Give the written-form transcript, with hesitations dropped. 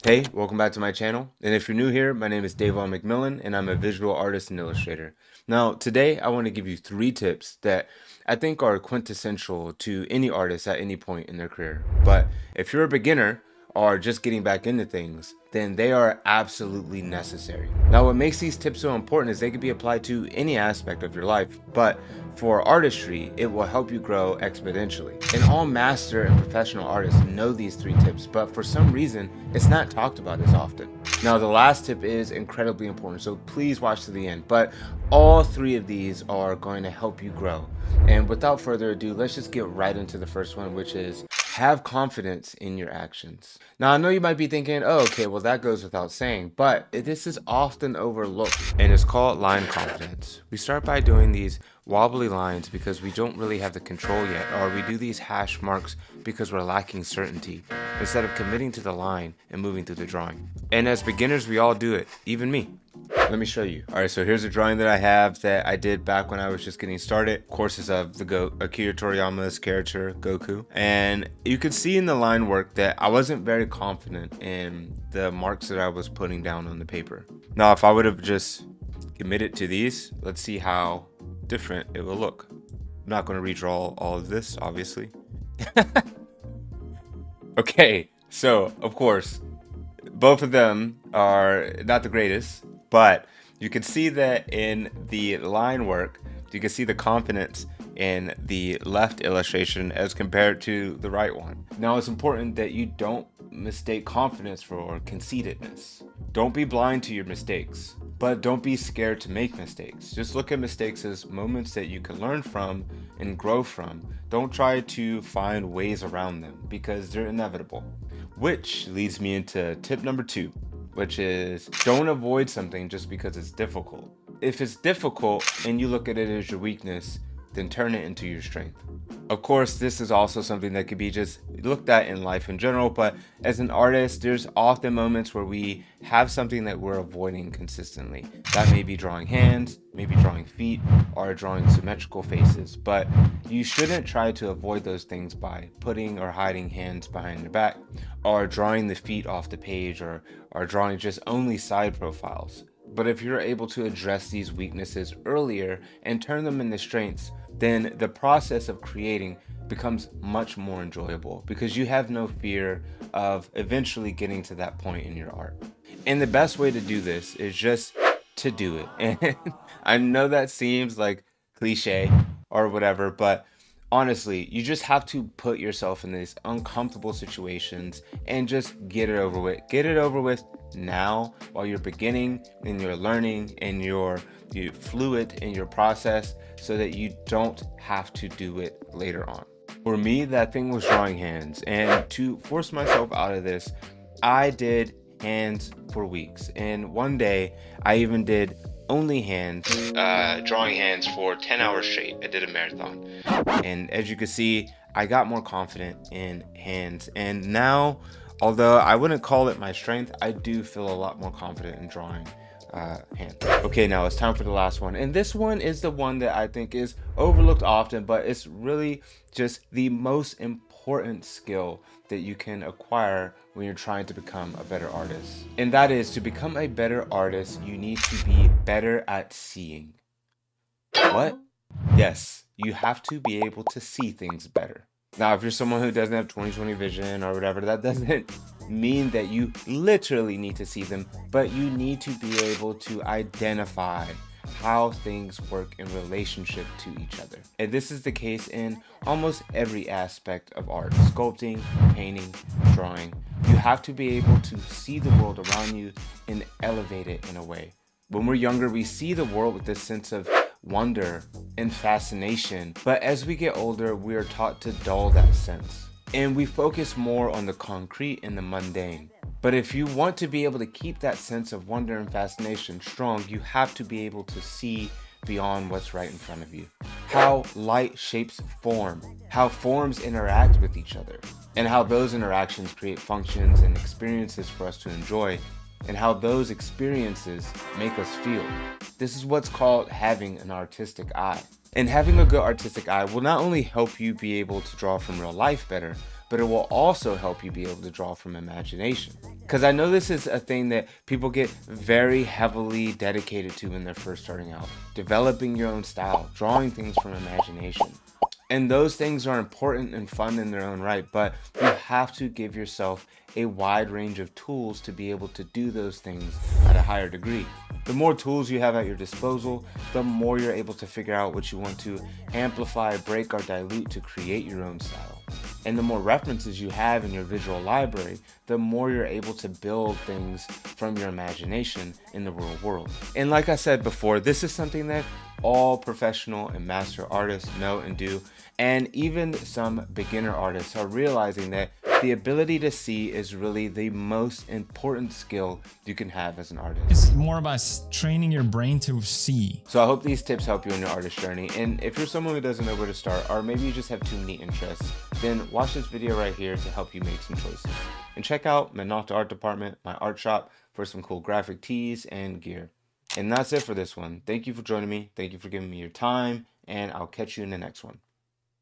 Hey, welcome back to my channel. And if you're new here, my name is Davon McMillian and I'm a visual artist and illustrator. Now, today I want to give you 3 tips that I think are quintessential to any artist at any point in their career. But if you're a beginner or just getting back into things, then they are absolutely necessary. Now, what makes these tips so important is they can be applied to any aspect of your life, but for artistry, it will help you grow exponentially. And all master and professional artists know these 3 tips, but for some reason, it's not talked about as often. Now, the last tip is incredibly important, so please watch to the end. But all 3 of these are going to help you grow. And without further ado, let's just get right into the first one, which is have confidence in your actions. Now, I know you might be thinking, oh, okay, well, that goes without saying, but this is often overlooked, and it's called line confidence. We start by doing these wobbly lines because we don't really have the control yet, or we do these hash marks because we're lacking certainty, instead of committing to the line and moving through the drawing. And as beginners, we all do it, even me. Let me show you. All right, so here's a drawing that I have that I did back when I was just getting started. Courses of the Akira Toriyama's character, Goku. And you could see in the line work that I wasn't very confident in the marks that I was putting down on the paper. Now, if I would have just committed to these, let's see how different it will look. I'm not going to redraw all of this, obviously. Okay, so of course, both of them are not the greatest, but you can see that in the line work, you can see the confidence in the left illustration as compared to the right one. Now, it's important that you don't mistake confidence for conceitedness. Don't be blind to your mistakes, but don't be scared to make mistakes. Just look at mistakes as moments that you can learn from and grow from. Don't try to find ways around them because they're inevitable. Which leads me into tip number 2, which is don't avoid something just because it's difficult. If it's difficult and you look at it as your weakness, then turn it into your strength. Of course, this is also something that could be just looked at in life in general, but as an artist, there's often moments where we have something that we're avoiding consistently. That may be drawing hands, maybe drawing feet, or drawing symmetrical faces, but you shouldn't try to avoid those things by putting or hiding hands behind your back, or drawing the feet off the page, or drawing just only side profiles. But if you're able to address these weaknesses earlier and turn them into strengths, then the process of creating becomes much more enjoyable because you have no fear of eventually getting to that point in your art. And the best way to do this is just to do it. And I know that seems like cliche or whatever, but honestly, you just have to put yourself in these uncomfortable situations and just get it over with. Get it over with now while you're beginning and you're learning and you're fluid in your process so that you don't have to do it later on. For me, that thing was drawing hands, and to force myself out of this, I did hands for weeks. And one day I even did only hands, drawing hands for 10 hours straight. I did a marathon. And as you can see, I got more confident in hands. And now, although I wouldn't call it my strength, I do feel a lot more confident in drawing hands. Okay, now it's time for the last one. And this one is the one that I think is overlooked often, but it's really just the most important skill that you can acquire when you're trying to become a better artist. And that is, to become a better artist, you need to be better at seeing. What? Yes, you have to be able to see things better. Now, if you're someone who doesn't have 20/20 vision or whatever, that doesn't mean that you literally need to see them, but you need to be able to identify how things work in relationship to each other. And this is the case in almost every aspect of art: sculpting, painting, drawing. You have to be able to see the world around you and elevate it in a way. When we're younger, we see the world with this sense of wonder and fascination, but as we get older, we are taught to dull that sense, and we focus more on the concrete and the mundane. But if you want to be able to keep that sense of wonder and fascination strong, you have to be able to see beyond what's right in front of you. How light shapes form, how forms interact with each other, and how those interactions create functions and experiences for us to enjoy, and how those experiences make us feel. This is what's called having an artistic eye. And having a good artistic eye will not only help you be able to draw from real life better, but it will also help you be able to draw from imagination. Because I know this is a thing that people get very heavily dedicated to when they're first starting out. Developing your own style, drawing things from imagination. And those things are important and fun in their own right, but you have to give yourself a wide range of tools to be able to do those things at a higher degree. The more tools you have at your disposal, the more you're able to figure out what you want to amplify, break, or dilute to create your own style. And the more references you have in your visual library, the more you're able to build things from your imagination in the real world. And like I said before, this is something that all professional and master artists know and do. And even some beginner artists are realizing that the ability to see is really the most important skill you can have as an artist. It's more about training your brain to see. So I hope these tips help you in your artist journey. And if you're someone who doesn't know where to start, or maybe you just have too many interests, then watch this video right here to help you make some choices. And check out my Not the Art Department, my art shop, for some cool graphic tees and gear. And that's it for this one. Thank you for joining me. Thank you for giving me your time, and I'll catch you in the next one.